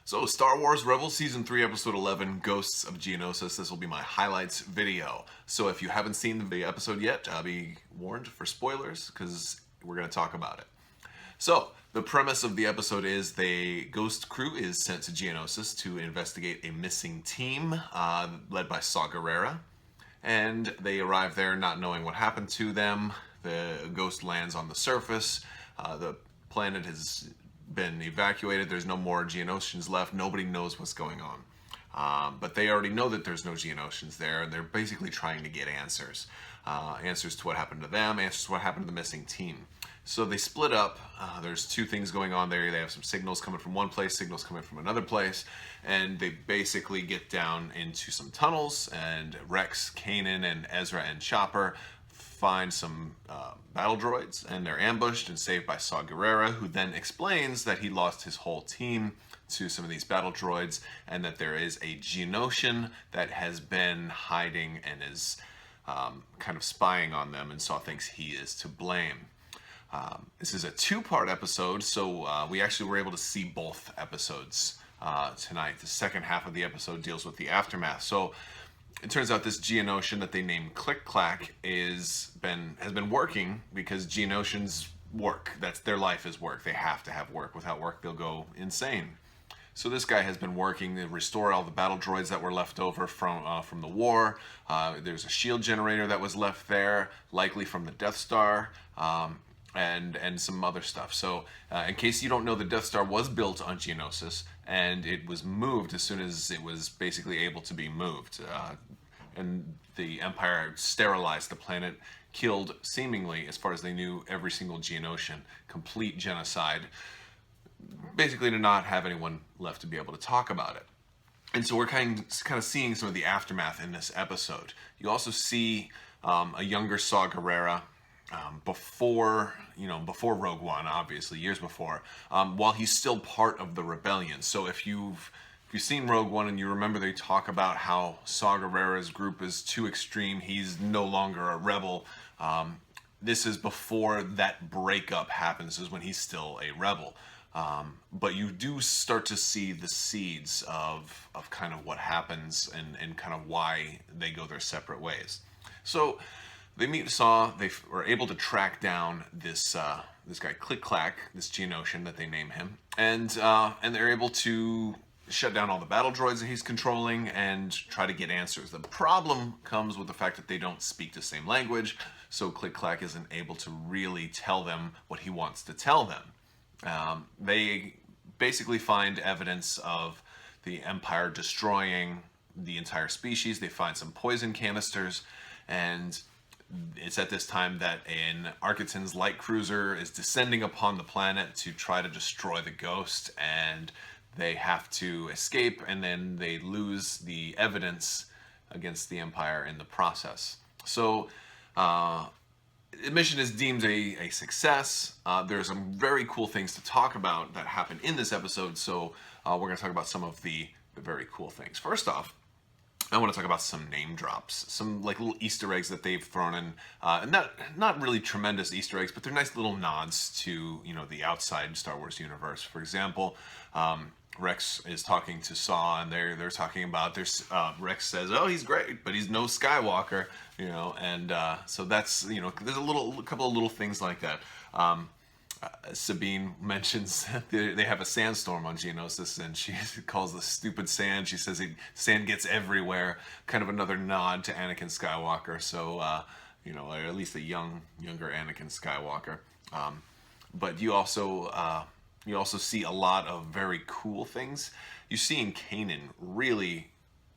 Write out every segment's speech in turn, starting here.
So, Star Wars Rebels Season 3, Episode 11, Ghosts of Geonosis. This will be my highlights video. So, if you haven't seen the episode yet, be warned for spoilers, because we're going to talk about it. So, the premise of the episode is the Ghost crew is sent to Geonosis to investigate a missing team led by Saw Gerrera. And they arrive there not knowing what happened to them. The Ghost lands on the surface. The planet has been evacuated. There's no more Geonosians left. Nobody knows what's going on. But they already know that there's no Geonosians there, and they're basically trying to get answers. Answers to what happened to them, answers to what happened to the missing team. So they split up. There's two things going on there. They have some signals coming from one place, signals coming from another place, and they basically get down into some tunnels, and Rex, Kanan, and Ezra and Chopper find some battle droids, and they're ambushed and saved by Saw Gerrera, who then explains that he lost his whole team to some of these battle droids, and that there is a Geonosian that has been hiding and is kind of spying on them, and Saw thinks he is to blame. This is a two-part episode, so we actually were able to see both episodes tonight. The second half of the episode deals with the aftermath. So it turns out this Geonosian that they named Click-Clack has been working, because Geonosians work. That's their life is work. They have to have work. Without work, they'll go insane. So this guy has been working to restore all the battle droids that were left over from the war. There's a shield generator that was left there, likely from the Death Star. And some other stuff. So in case you don't know, the Death Star was built on Geonosis, and it was moved as soon as it was basically able to be moved. And the Empire sterilized the planet, killed, seemingly, as far as they knew, every single Geonosian. Complete genocide, basically to not have anyone left to be able to talk about it. And so we're kind of seeing some of the aftermath in this episode. You also see a younger Saw Gerrera, before Rogue One, obviously, years before, while he's still part of the rebellion. So if you've seen Rogue One and you remember, they talk about how Saw Gerrera's group is too extreme, he's no longer a rebel. This is before that breakup happens, is when he's still a rebel. But you do start to see the seeds of kind of what happens and kind of why they go their separate ways. So they meet Saw. They were able to track down this guy Click-Clack, this Geonosian that they name him, and they're able to shut down all the battle droids that he's controlling and try to get answers. The problem comes with the fact that they don't speak the same language, so Click-Clack isn't able to really tell them what he wants to tell them. They basically find evidence of the Empire destroying the entire species. They find some poison canisters, and it's at this time that an Arquitens light cruiser is descending upon the planet to try to destroy the Ghost, and they have to escape, and then they lose the evidence against the Empire in the process. So the mission is deemed a success. There's some very cool things to talk about that happen in this episode, so we're going to talk about some of the very cool things. First off, I want to talk about some name drops, some like little Easter eggs that they've thrown in. Not really tremendous Easter eggs, but they're nice little nods to the outside Star Wars universe. For example, Rex is talking to Saw, and they're talking about Rex says, "Oh, he's great, but he's no Skywalker," and so that's there's a couple of little things like that. Sabine mentions they have a sandstorm on Geonosis, and she calls the stupid sand. She says sand gets everywhere. Kind of another nod to Anakin Skywalker. So, or at least a younger Anakin Skywalker. But you also see a lot of very cool things. You see in Kanan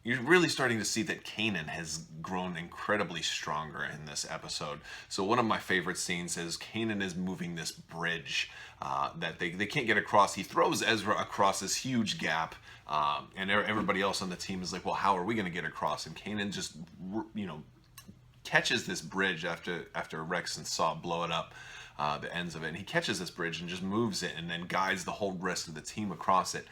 you're really starting to see that Kanan has grown incredibly stronger in this episode. So one of my favorite scenes is Kanan is moving this bridge that they can't get across. He throws Ezra across this huge gap, and everybody else on the team is like, well, how are we going to get across? And Kanan just, catches this bridge after Rex and Saw blow it up, the ends of it. And he catches this bridge and just moves it and then guides the whole rest of the team across it.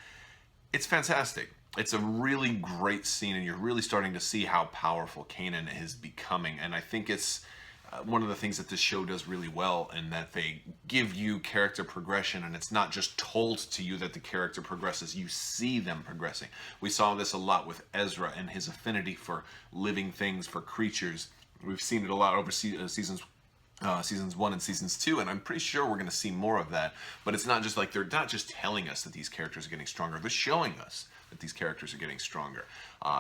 It's fantastic. It's a really great scene, and you're really starting to see how powerful Kanan is becoming. And I think it's one of the things that this show does really well, in that they give you character progression, and it's not just told to you that the character progresses, you see them progressing. We saw this a lot with Ezra and his affinity for living things, for creatures. We've seen it a lot over seasons 1 and seasons 2, and I'm pretty sure we're going to see more of that. But it's not just like, they're not just telling us that these characters are getting stronger, they're showing us that these characters are getting stronger.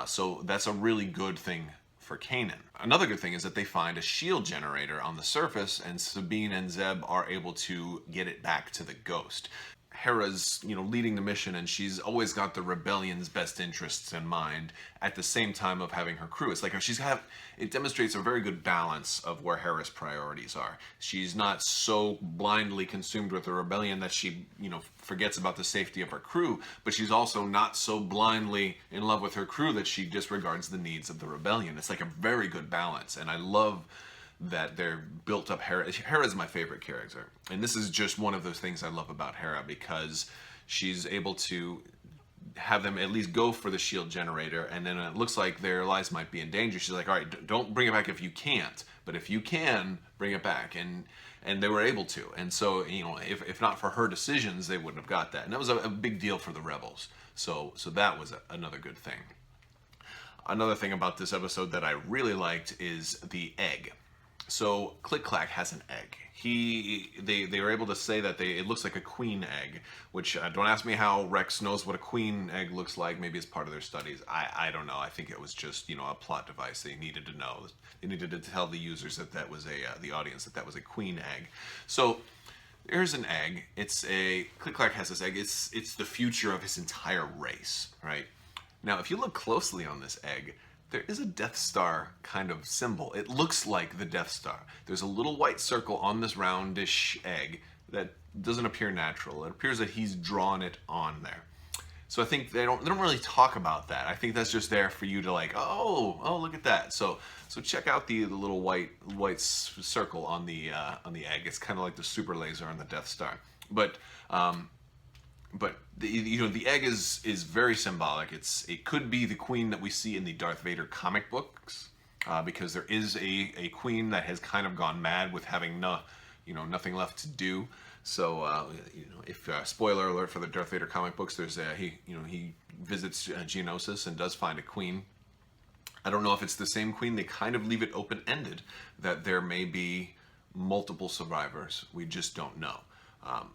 So that's a really good thing for Kanan. Another good thing is that they find a shield generator on the surface, and Sabine and Zeb are able to get it back to the Ghost. Hera's, leading the mission, and she's always got the rebellion's best interests in mind at the same time of having her crew. It's like it demonstrates a very good balance of where Hera's priorities are. She's not so blindly consumed with the rebellion that she, forgets about the safety of her crew, but she's also not so blindly in love with her crew that she disregards the needs of the rebellion. It's like a very good balance, and I love that they're built up. Hera's my favorite character, and this is just one of those things I love about Hera, because she's able to have them at least go for the shield generator, and then it looks like their lives might be in danger. She's like, all right, don't bring it back if you can't, but if you can, bring it back. And they were able to, and so, if not for her decisions, they wouldn't have got that, and that was a big deal for the rebels. So that was another good thing. Another thing about this episode that I really liked is the egg. So Click-Clack has an egg. They were able to say that it looks like a queen egg, which don't ask me how Rex knows what a queen egg looks like. Maybe it's part of their studies. I don't know. I think it was just a plot device they needed to know. They needed to tell the users that was the audience that was a queen egg. So there's an egg. Click-Clack has this egg. It's the future of his entire race, right? Now, if you look closely on this egg, there is a Death Star kind of symbol. It looks like the Death Star. There's a little white circle on this roundish egg that doesn't appear natural. It appears that he's drawn it on there. So I think they don't really talk about that. I think that's just there for you to like, oh, look at that. So check out the little white circle on the egg. It's kind of like the super laser on the Death Star. But the egg is very symbolic. It could be the queen that we see in the Darth Vader comic books, because there is a queen that has kind of gone mad with having nothing left to do. So if spoiler alert for the Darth Vader comic books, there's he visits Geonosis and does find a queen. I don't know if it's the same queen. They kind of leave it open-ended that there may be multiple survivors. We just don't know.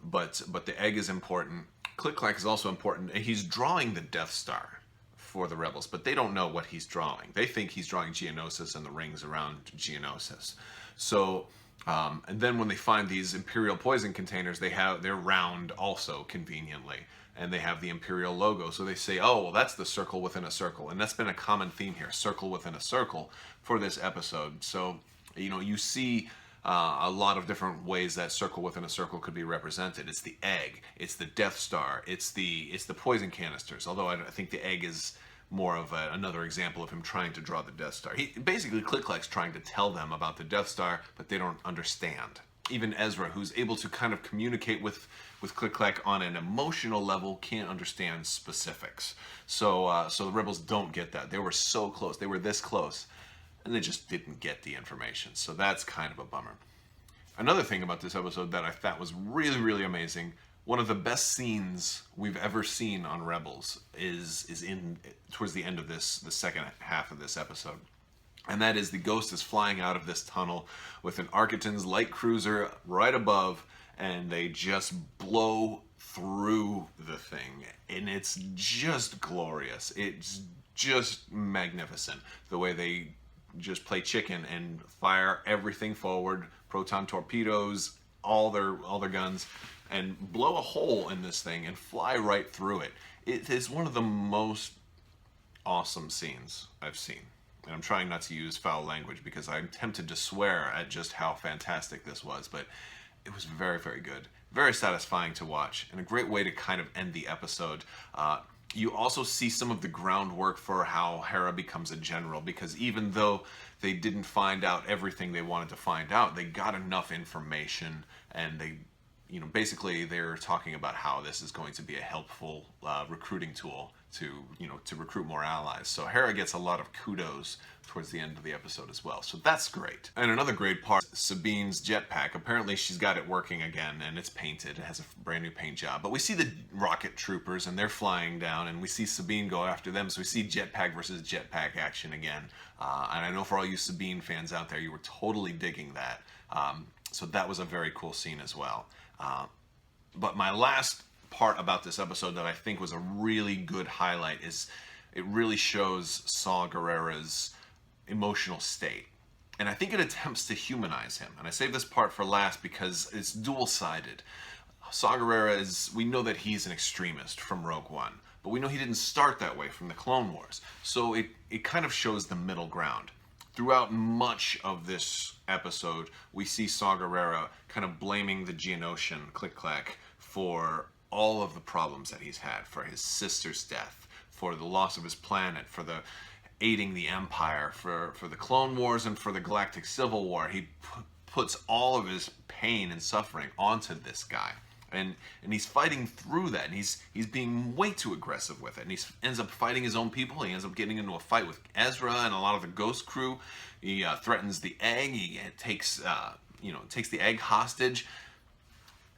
But the egg is important. Click-Clack is also important. He's drawing the Death Star for the rebels, but they don't know what he's drawing. They think he's drawing Geonosis and the rings around Geonosis. So, and then when they find these Imperial poison containers, they're round also, conveniently, and they have the Imperial logo. So they say, oh, well, that's the circle within a circle, and that's been a common theme here, circle within a circle, for this episode. So, you see a lot of different ways that circle within a circle could be represented. It's the egg, it's the Death Star, it's the poison canisters. Although I think the egg is more of another example of him trying to draw the Death Star. Basically, Click-Clack's trying to tell them about the Death Star, but they don't understand. Even Ezra, who's able to kind of communicate with Click-Clack on an emotional level, can't understand specifics. So the rebels don't get that. They were so close. They were this close, and they just didn't get the information. So that's kind of a bummer. Another thing about this episode that I thought was really, really amazing, one of the best scenes we've ever seen on Rebels is towards the end of the second half of this episode. And that is the Ghost is flying out of this tunnel with an Arquitens light cruiser right above, and they just blow through the thing. And it's just glorious. It's just magnificent, the way they just play chicken and fire everything forward, proton torpedoes, all their guns, and blow a hole in this thing and fly right through it. It is one of the most awesome scenes I've seen. And I'm trying not to use foul language because I'm tempted to swear at just how fantastic this was, but it was very, very good. Very satisfying to watch, and a great way to kind of end the episode. You also see some of the groundwork for how Hera becomes a general, because even though they didn't find out everything they wanted to find out, they got enough information, and basically they're talking about how this is going to be a helpful recruiting tool to recruit more allies. So Hera gets a lot of kudos towards the end of the episode as well. So that's great. And another great part, Sabine's jetpack. Apparently she's got it working again, and it's painted. It has a brand new paint job. But we see the rocket troopers, and they're flying down, and we see Sabine go after them. So we see jetpack versus jetpack action again. And I know for all you Sabine fans out there, you were totally digging that. So that was a very cool scene as well. But my last part about this episode that I think was a really good highlight is it really shows Saw Gerrera's emotional state. And I think it attempts to humanize him. And I save this part for last because it's dual-sided. Saw Gerrera we know that he's an extremist from Rogue One, but we know he didn't start that way from the Clone Wars. So it kind of shows the middle ground. Throughout much of this episode, we see Saw Gerrera kind of blaming the Geonosian Click-Clack for all of the problems that he's had, for his sister's death, for the loss of his planet, for the aiding the Empire, for the Clone Wars, and for the Galactic Civil War. He puts all of his pain and suffering onto this guy. And he's fighting through that, and he's being way too aggressive with it, and he ends up fighting his own people. He ends up getting into a fight with Ezra and a lot of the Ghost crew. He threatens the egg. He takes the egg hostage,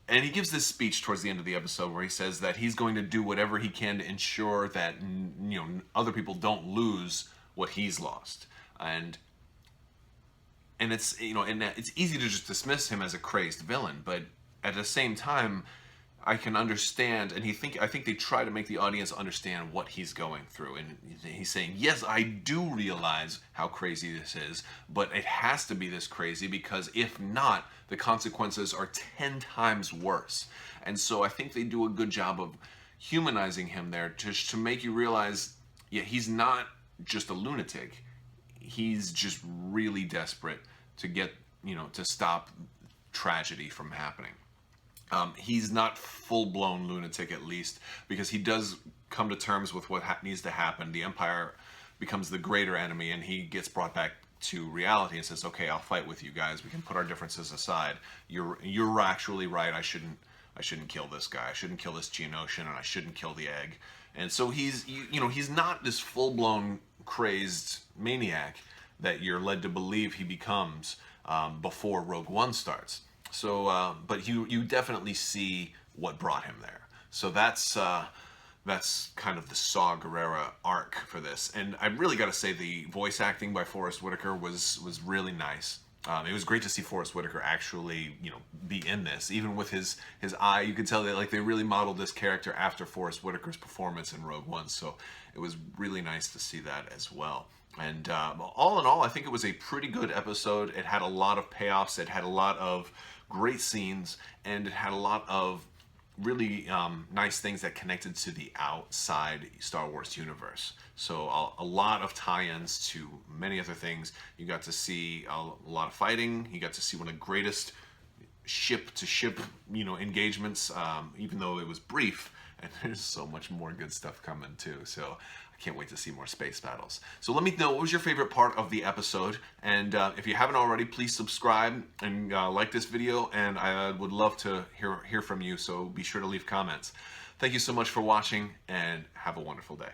and he gives this speech towards the end of the episode where he says that he's going to do whatever he can to ensure that other people don't lose what he's lost. And it's it's easy to just dismiss him as a crazed villain, but at the same time, I can understand, and I think they try to make the audience understand what he's going through. And he's saying, yes, I do realize how crazy this is, but it has to be this crazy because if not, the consequences are 10 times worse. And so I think they do a good job of humanizing him there to make you realize, yeah, he's not just a lunatic. He's just really desperate to get, to stop tragedy from happening. He's not full-blown lunatic, at least, because he does come to terms with what needs to happen. The Empire becomes the greater enemy, and he gets brought back to reality and says, okay, I'll fight with you guys. We can put our differences aside. You're actually right. I shouldn't kill this guy. I shouldn't kill this Geonosian, and I shouldn't kill the egg. And so he's not this full-blown crazed maniac that you're led to believe he becomes before Rogue One starts. So, but you definitely see what brought him there. So that's kind of the Saw Gerrera arc for this. And I really got to say the voice acting by Forrest Whitaker was really nice. It was great to see Forrest Whitaker actually, be in this. Even with his eye, you could tell that they really modeled this character after Forrest Whitaker's performance in Rogue One. So it was really nice to see that as well. And all in all, I think it was a pretty good episode. It had a lot of payoffs. It had a lot of great scenes, and it had a lot of really nice things that connected to the outside Star Wars universe. So a lot of tie-ins to many other things. You got to see a lot of fighting. You got to see one of the greatest ship-to-ship, engagements, even though it was brief. And there's so much more good stuff coming too. So I can't wait to see more space battles. So let me know, what was your favorite part of the episode? And if you haven't already, please subscribe and like this video. And I would love to hear from you. So be sure to leave comments. Thank you so much for watching, and have a wonderful day.